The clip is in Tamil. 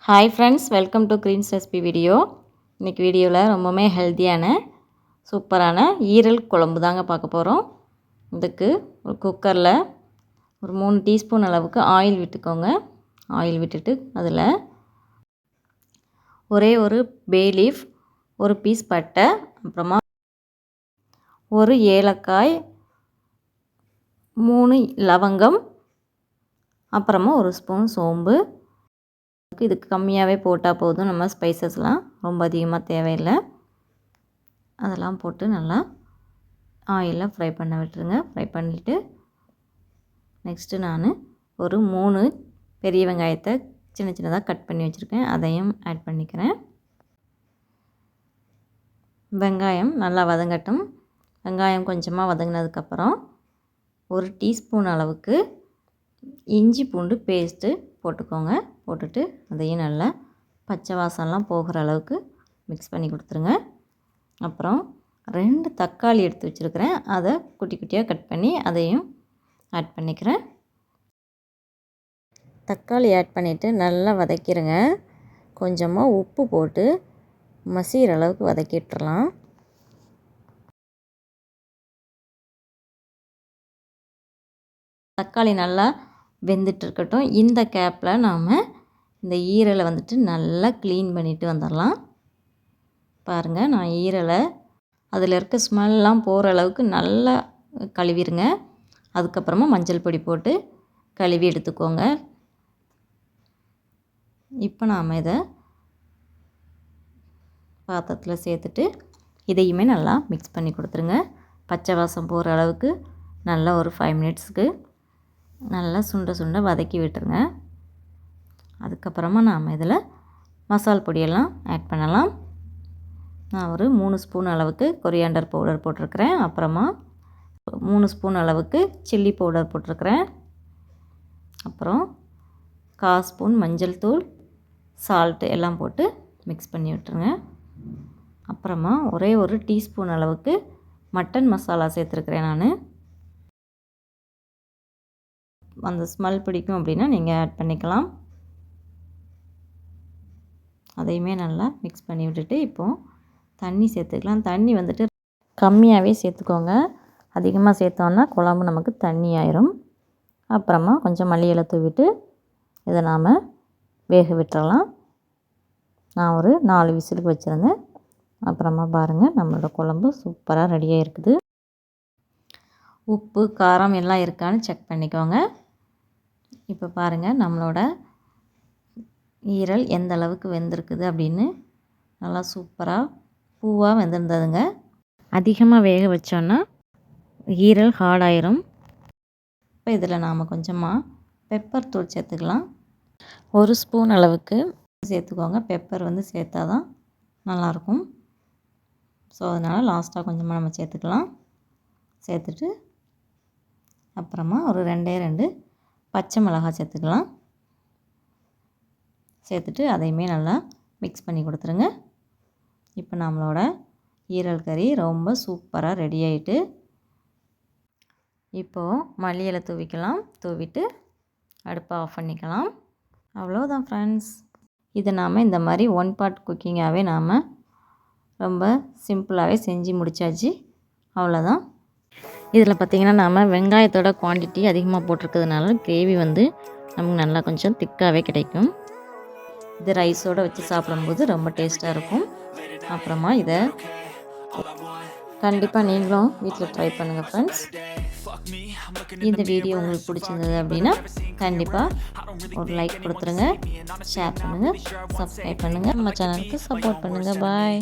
Hi friends, welcome to greens recipe video. இன்றைக்கி வீடியோவில் ரொம்பவுமே ஹெல்த்தியான சூப்பரான ஈரல் குழம்பு தாங்க பார்க்க போகிறோம். இதுக்கு ஒரு குக்கரில் ஒரு 3 டீஸ்பூன் அளவுக்கு ஆயில் விட்டுக்கோங்க. ஆயில் விட்டுட்டு அதில் ஒரே ஒரு பே லீஃப், ஒரு பீஸ் பட்டை, அப்புறமா ஒரு ஏலக்காய், 3 லவங்கம், அப்புறமா ஒரு ஸ்பூன் சோம்பு. இதுக்கு கம்மியாகவே போட்டால் போதும். நம்ம ஸ்பைசஸ்லாம் ரொம்ப அதிகமாக தேவையில்லை. அதெல்லாம் போட்டு நல்லா ஆயிலில் ஃப்ரை பண்ண விட்டுருங்க. ஃப்ரை பண்ணிவிட்டு நெக்ஸ்ட்டு நான் ஒரு 3 பெரிய வெங்காயத்தை சின்ன சின்னதாக கட் பண்ணி வச்சுருக்கேன். அதையும் ஆட் பண்ணிக்கிறேன். வெங்காயம் நல்லா வதங்கட்டும். வெங்காயம் கொஞ்சமாக வதங்கினதுக்கப்புறம் ஒரு டீஸ்பூன் அளவுக்கு இஞ்சி பூண்டு பேஸ்ட்டு போட்டுக்கோங்க. போட்டுட்டு அதையும் நல்லா பச்சை வாசம்லாம் போகிற அளவுக்கு மிக்ஸ் பண்ணி கொடுத்துருங்க. அப்புறம் 2 தக்காளி எடுத்து வச்சுருக்கிறேன். அதை குட்டி குட்டியாக கட் பண்ணி அதையும் ஆட் பண்ணிக்கிறேன். தக்காளி ஆட் பண்ணிவிட்டு நல்லா வதக்கிடுங்க. கொஞ்சமாக உப்பு போட்டு மசிகிற அளவுக்கு வதக்கிட்டுறலாம். தக்காளி நல்லா வெந்துட்டு இருக்கட்டும். இந்த கேப்பில் நாம் இந்த ஈரலை வந்துட்டு நல்லா க்ளீன் பண்ணிவிட்டு வந்துடலாம். பாருங்கள், நான் ஈரலை அதில் இருக்க ஸ்மெல்லாம் போகிற அளவுக்கு நல்லா கழுவிடுங்க. அதுக்கப்புறமா மஞ்சள் பொடி போட்டு கழுவி எடுத்துக்கோங்க. இப்போ நாம் இதை பாத்திரத்தில் சேர்த்துட்டு இதையுமே நல்லா மிக்ஸ் பண்ணி கொடுத்துருங்க. பச்சை வாசம் போகிற அளவுக்கு நல்லா ஒரு 5 மினிட்ஸுக்கு நல்லா சுண்ட வதக்கி விட்டுருங்க. அதுக்கப்புறமா நாம் இதில் மசால் பொடியெல்லாம் ஆட் பண்ணலாம். நான் ஒரு 3 ஸ்பூன் அளவுக்கு கொரியாண்டர் பவுடர் போட்டிருக்கிறேன். அப்புறமா 3 ஸ்பூன் அளவுக்கு சில்லி பவுடர் போட்டிருக்கிறேன். அப்புறம் 1/4 ஸ்பூன் மஞ்சள் தூள், சால்ட்டு எல்லாம் போட்டு மிக்ஸ் பண்ணி விட்டுருங்க. அப்புறமா ஒரே ஒரு டீஸ்பூன் அளவுக்கு மட்டன் மசாலா சேர்த்துருக்கிறேன். நான் அந்த ஸ்மெல் பிடிக்கும் அப்படின்னா நீங்கள் ஆட் பண்ணிக்கலாம். அதையுமே நல்லா மிக்ஸ் பண்ணி விட்டுட்டு இப்போது தண்ணி சேர்த்துக்கலாம். தண்ணி வந்துட்டு கம்மியாகவே சேர்த்துக்கோங்க. அதிகமாக சேர்த்தோன்னா குழம்பு நமக்கு தண்ணி ஆயிரும். அப்புறமா கொஞ்சம் மல்லி இலை தூவிட்டு இதை நாம் வேக விட்டுறலாம். நான் ஒரு 4 விசிலுக்கு வச்சுருந்தேன். அப்புறமா பாருங்கள், நம்மளோட குழம்பு சூப்பராக ரெடியாக இருக்குது. உப்பு காரம் எல்லாம் இருக்கான்னு செக் பண்ணிக்கோங்க. இப்போ பாருங்கள், நம்மளோட ஈரல் எந்த அளவுக்கு வெந்திருக்குது அப்படின்னு. நல்லா சூப்பராக பூவாக வெந்திருந்ததுங்க. அதிகமாக வேக வச்சோன்னா ஈரல் ஹார்டாயிரும். இப்போ இதில் நாம் கொஞ்சமாக பெப்பர் தூள் சேர்த்துக்கலாம். 1 ஸ்பூன் அளவுக்கு சேர்த்துக்கோங்க. பெப்பர் வந்து சேர்த்தா தான் நல்லாயிருக்கும். ஸோ அதனால் லாஸ்ட்டாக கொஞ்சமாக நம்ம சேர்த்துக்கலாம். சேர்த்துட்டு அப்புறமா ஒரு 2 பச்சை மிளகாய் சேர்த்துக்கலாம். சேர்த்துட்டு அதையுமே நல்லா மிக்ஸ் பண்ணி கொடுத்துருங்க. இப்போ நம்மளோட ஈரல் கறி ரொம்ப சூப்பராக ரெடி ஆகிட்டு, இப்போது மல்லி இலை தூவிக்கலாம். தூவிட்டு அடுப்பை ஆஃப் பண்ணிக்கலாம். அவ்வளோதான் ஃப்ரெண்ட்ஸ். இதை நாம் இந்த மாதிரி 1 பார்ட் குக்கிங்காகவே நாம் ரொம்ப சிம்பிளாகவே செஞ்சு முடித்தாச்சு. அவ்வளோதான். இதில் பார்த்திங்கன்னா நாம் வெங்காயத்தோட குவான்டிட்டி அதிகமாக போட்டிருக்கிறதுனால கிரேவி வந்து நமக்கு நல்லா கொஞ்சம் திக்காகவே கிடைக்கும். இது ரைஸோடு வச்சு சாப்பிடும்போது ரொம்ப டேஸ்ட்டாக இருக்கும். அப்புறமா இதை கண்டிப்பாக நீங்களும் வீட்டில் ட்ரை பண்ணுங்கள் ஃப்ரெண்ட்ஸ். இந்த வீடியோ உங்களுக்கு பிடிச்சிருந்தது அப்படின்னா கண்டிப்பாக ஒரு லைக் கொடுத்துருங்க, ஷேர் பண்ணுங்கள், சப்ஸ்கிரைப் பண்ணுங்கள், நம்ம சேனலுக்கு சப்போர்ட் பண்ணுங்கள். பாய்.